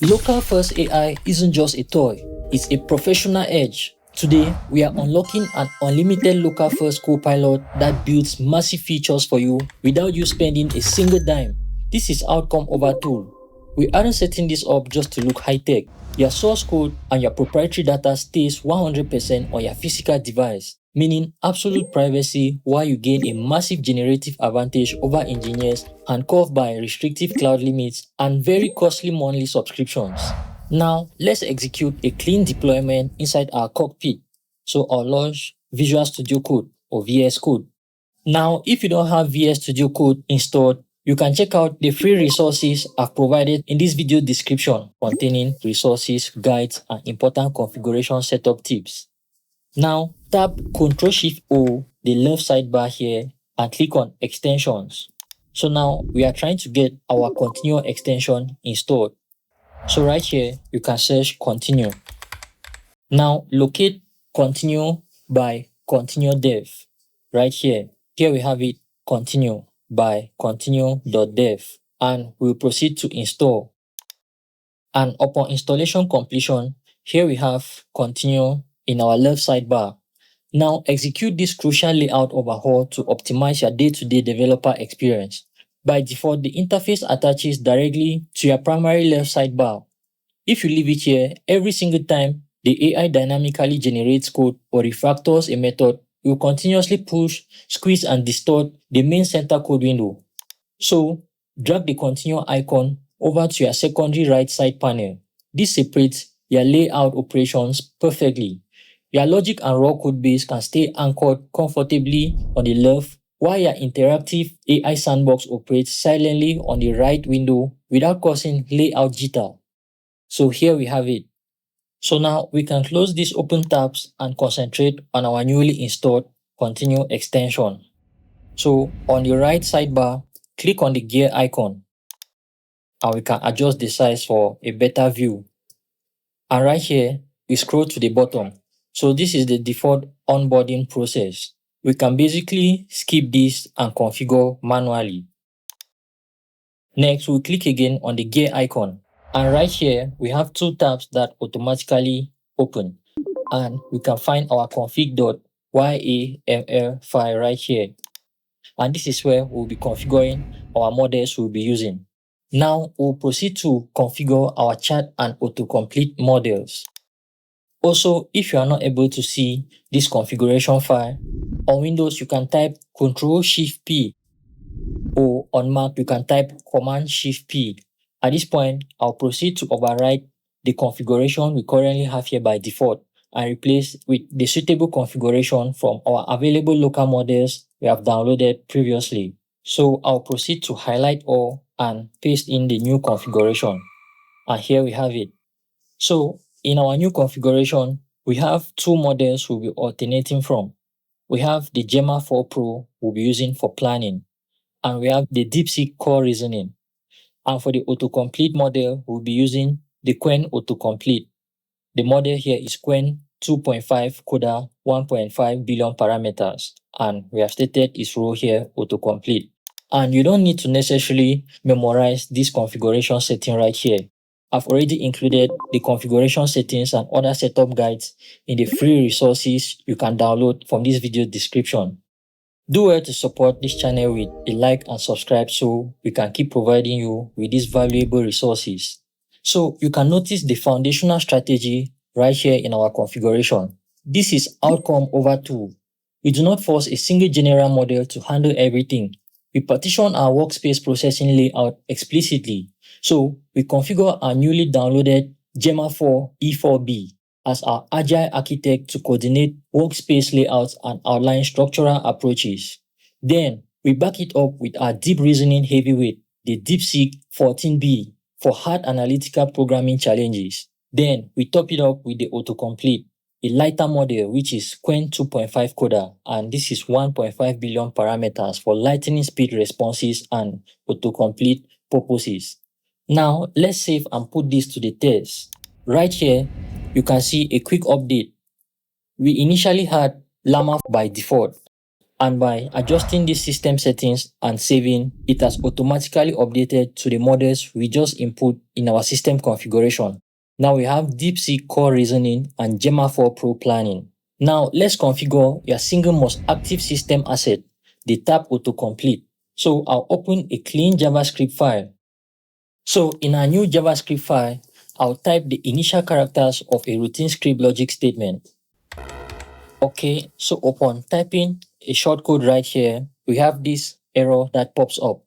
Local First AI isn't just a toy, it's a professional edge. Today, we are unlocking an unlimited Local First Copilot that builds massive features for you without you spending a single dime. This is outcome over tool. We aren't setting this up just to look high-tech. Your source code and your proprietary data stays 100% on your physical device, meaning absolute privacy while you gain a massive generative advantage over engineers handcuffed by restrictive cloud limits and very costly monthly subscriptions. Now, let's execute a clean deployment inside our cockpit. So I'll launch Visual Studio Code or VS Code. Now, if you don't have VS Studio Code installed, you can check out the free resources I've provided in this video description containing resources, guides, and important configuration setup tips. Now, tap Ctrl+Shift+O, the left sidebar here, and click on Extensions. So now, we are trying to get our Continue extension installed. So right here, you can search Continue. Now, locate Continue by Continue.dev. Right here. Here we have it, Continue by Continue.dev. And we'll proceed to install. And upon installation completion, here we have Continue in our left sidebar. Now execute this crucial layout overhaul to optimize your day-to-day developer experience. By default, the interface attaches directly to your primary left sidebar. If you leave it here, every single time the AI dynamically generates code or refactors a method, it will continuously push, squeeze, and distort the main center code window. So, drag the continue icon over to your secondary right side panel. This separates your layout operations perfectly. Your logic and raw code base can stay anchored comfortably on the left, while your interactive AI sandbox operates silently on the right window without causing layout jitter. So here we have it. So now we can close these open tabs and concentrate on our newly installed Continue extension. So on the right sidebar, click on the gear icon and we can adjust the size for a better view. And right here, we scroll to the bottom. So this is the default onboarding process. We can basically skip this and configure manually. Next, we'll click again on the gear icon. And right here, we have two tabs that automatically open. And we can find our config.yaml file right here. And this is where we'll be configuring our models we'll be using. Now, we'll proceed to configure our chat and autocomplete models. Also, if you are not able to see this configuration file, on Windows you can type Ctrl+Shift+P, or on Mac you can type Command+Shift+P. At this point, I'll proceed to override the configuration we currently have here by default and replace with the suitable configuration from our available local models we have downloaded previously. So I'll proceed to highlight all and paste in the new configuration. And here we have it. So in our new configuration, we have two models we'll be alternating from. We have the Gemma 4 Pro we'll be using for planning, and we have the DeepSeek core reasoning. And for the autocomplete model, we'll be using the Qwen autocomplete. The model here is Qwen 2.5 CUDA 1.5 billion parameters, and we have stated its role here, autocomplete. And you don't need to necessarily memorize this configuration setting right here. I've already included the configuration settings and other setup guides in the free resources you can download from this video description. Do well to support this channel with a like and subscribe so we can keep providing you with these valuable resources. So you can notice the foundational strategy right here in our configuration. This is outcome over tool. We do not force a single general model to handle everything. We partition our workspace processing layout explicitly. So we configure our newly downloaded Gemma 4 E4B as our agile architect to coordinate workspace layouts and outline structural approaches. Then we back it up with our deep reasoning heavyweight, the DeepSeek 14B, for hard analytical programming challenges. Then we top it up with the autocomplete, a lighter model which is Qwen 2.5 CUDA, and this is 1.5 billion parameters for lightning speed responses and autocomplete purposes. Now let's save and put this to the test. Right here, you can see a quick update. We initially had Llama by default, And by adjusting these system settings and saving, it has automatically updated to the models we just input in our system configuration. Now we have DeepSeek Core Reasoning and Gemma 4 Pro Planning. Now let's configure your single most active system asset, the tab Autocomplete. So I'll open a clean JavaScript file. So in our new JavaScript file, I'll type the initial characters of a routine script logic statement. Okay, so upon typing a shortcode right here, we have this error that pops up.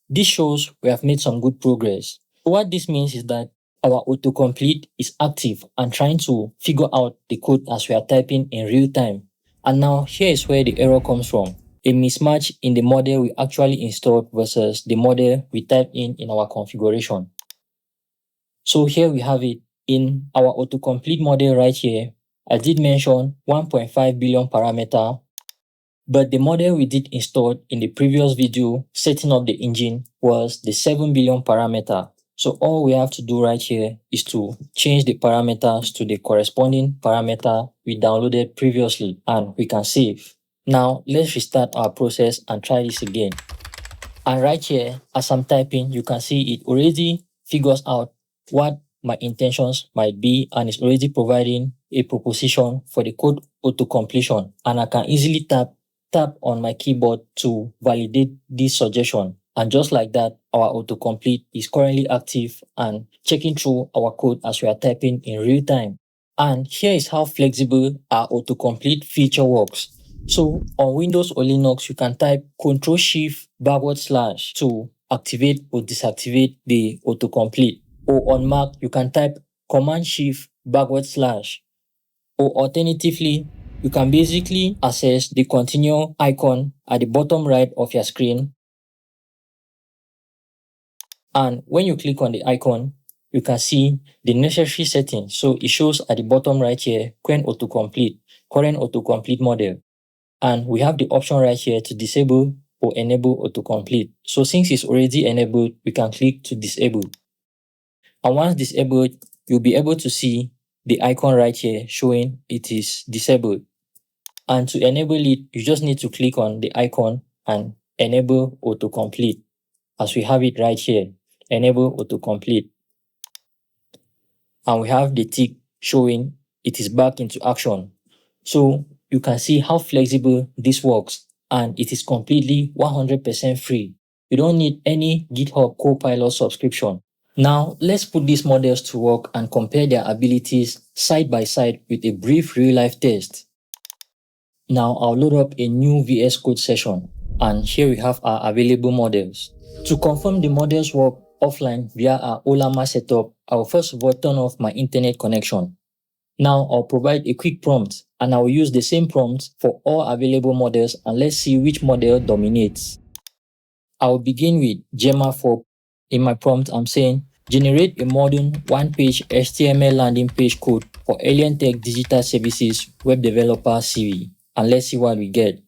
This shows we have made some good progress. What this means is that our autocomplete is active and trying to figure out the code as we are typing in real time. And now here is where the error comes from. A mismatch in the model we actually installed versus the model we typed in our configuration. So here we have it. In our autocomplete model right here, I did mention 1.5 billion parameter, but the model we did install in the previous video setting up the engine was the 7 billion parameter. So all we have to do right here is to change the parameters to the corresponding parameter we downloaded previously and we can save. Now let's restart our process and try this again. And right here, as I'm typing, you can see it already figures out what my intentions might be and is already providing a proposition for the code auto-completion. And I can easily tap on my keyboard to validate this suggestion. And just like that, our autocomplete is currently active and checking through our code as we are typing in real time. And here is how flexible our autocomplete feature works. So on Windows or Linux, you can type Ctrl+Shift// to activate or deactivate the autocomplete. Or on Mac, you can type Command-Shift//. Or alternatively, you can basically access the continue icon at the bottom right of your screen. And when you click on the icon, you can see the necessary settings. So it shows at the bottom right here, Qwen autocomplete, current autocomplete model. And we have the option right here to disable or enable autocomplete. So since it's already enabled, we can click to disable. And once disabled, you'll be able to see the icon right here showing it is disabled. And to enable it, you just need to click on the icon and enable autocomplete, as we have it right here, enable autocomplete. And we have the tick showing it is back into action. So you can see how flexible this works, and it is completely 100% free. You don't need any GitHub Copilot subscription. Now, let's put these models to work and compare their abilities side by side with a brief real-life test. Now, I'll load up a new VS Code session, and here we have our available models. To confirm the models work offline via our Ollama setup, I'll first of all turn off my internet connection. Now I'll provide a quick prompt and I'll use the same prompt for all available models and let's see which model dominates. I'll begin with Gemma 4. In my prompt, I'm saying generate a modern one-page HTML landing page code for Alien Tech Digital Services Web Developer CV. And let's see what we get.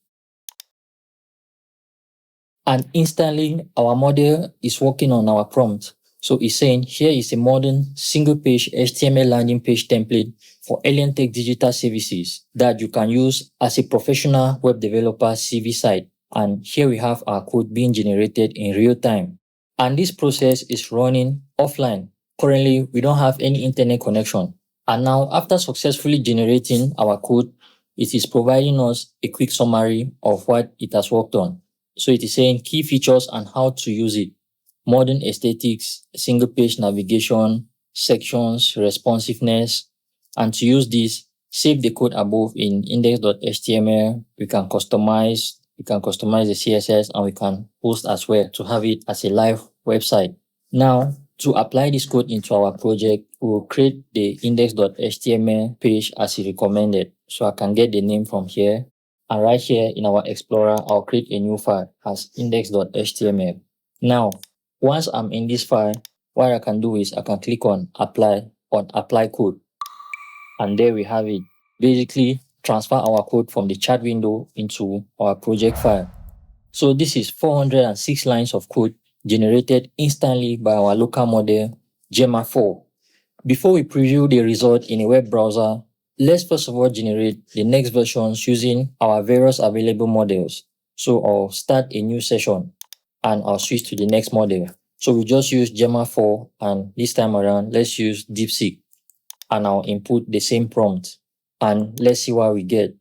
And instantly, our model is working on our prompt. So it's saying here is a modern single-page HTML landing page template for Alien Tech Digital Services that you can use as a professional web developer CV site. And here we have our code being generated in real time. And this process is running offline. Currently, we don't have any internet connection. And now, after successfully generating our code, it is providing us a quick summary of what it has worked on. So it is saying key features and how to use it. Modern aesthetics, single page navigation, sections, responsiveness. And to use this, save the code above in index.html. We can customize the CSS and we can post as well to have it as a live website. Now, to apply this code into our project, we'll create the index.html page as recommended. So I can get the name from here. And right here in our Explorer, I'll create a new file as index.html. Now, once I'm in this file, what I can do is I can click on apply code. And there we have it. Basically, transfer our code from the chat window into our project file. So this is 406 lines of code generated instantly by our local model, Gemma 4. Before we preview the result in a web browser, let's first of all generate the next versions using our various available models. So I'll start a new session and I'll switch to the next model. So we just use Gemma 4, and this time around, let's use DeepSeek, and I'll input the same prompt and let's see what we get.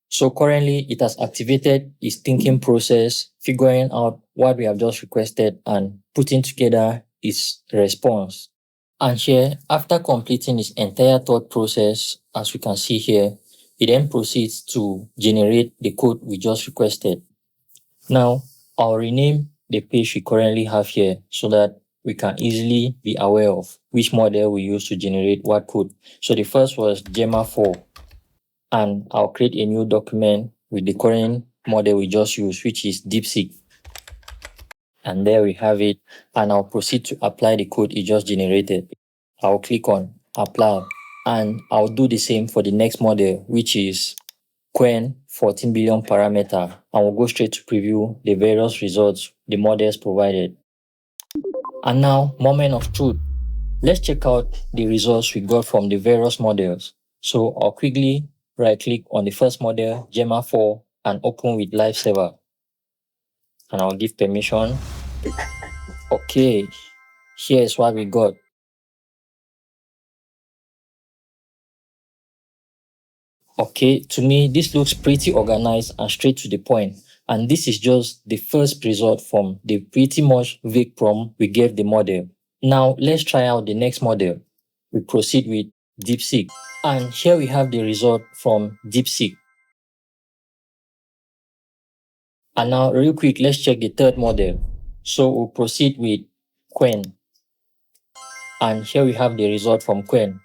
So currently it has activated its thinking process, figuring out what we have just requested and putting together its response. And here, after completing its entire thought process, as we can see here, it then proceeds to generate the code we just requested. Now, I'll rename the page we currently have here so that we can easily be aware of which model we use to generate what code. So the first was Gemma 4, and I'll create a new document with the current model we just used, which is DeepSeek. And there we have it, and I'll proceed to apply the code it just generated. I'll click on apply, and I'll do the same for the next model, which is Qwen 14 billion parameter, and we'll go straight to preview the various results the models provided. And now, moment of truth. Let's check out the results we got from the various models. So I'll quickly right click on the first model, Gemma 4, and open with live server. And I'll give permission. Okay, here's what we got. Okay, to me, this looks pretty organized and straight to the point. And this is just the first result from the pretty much vague prompt we gave the model. Now, let's try out the next model. We proceed with DeepSeek. And here we have the result from DeepSeek. And now, real quick, let's check the third model. So we'll proceed with Qwen. And here we have the result from Qwen.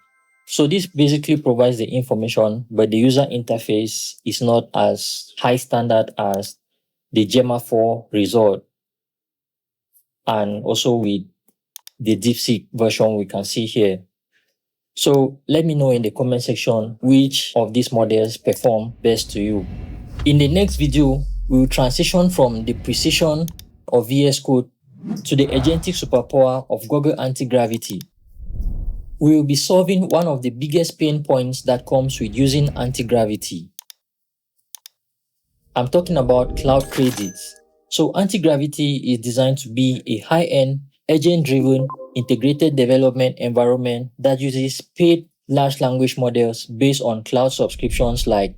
So this basically provides the information, but the user interface is not as high standard as the Gemma 4 result. And also with the DeepSeek version we can see here. So let me know in the comment section which of these models perform best to you. In the next video, we will transition from the precision of VS Code to the agentic superpower of Google Antigravity. We will be solving one of the biggest pain points that comes with using Antigravity. I'm talking about cloud credits. So Antigravity is designed to be a high-end, agent-driven, integrated development environment that uses paid large language models based on cloud subscriptions like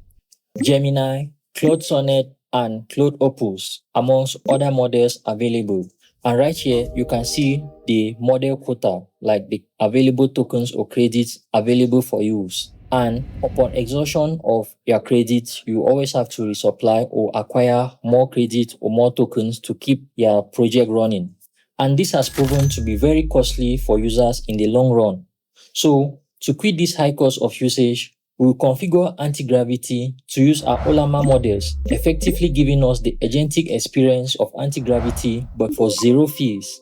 Gemini, Claude Sonnet, and Claude Opus, amongst other models available. And right here, you can see the model quota, like the available tokens or credits available for use. And upon exhaustion of your credits, you always have to resupply or acquire more credits or more tokens to keep your project running. And this has proven to be very costly for users in the long run. So to quit this high cost of usage, we will configure Antigravity to use our Ollama models, effectively giving us the agentic experience of Antigravity but for zero fees.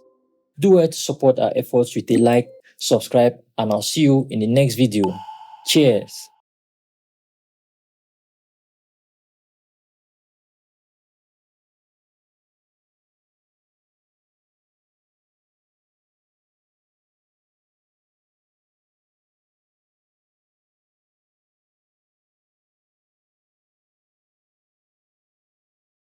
Do well to support our efforts with a like, subscribe, and I'll see you in the next video. Cheers!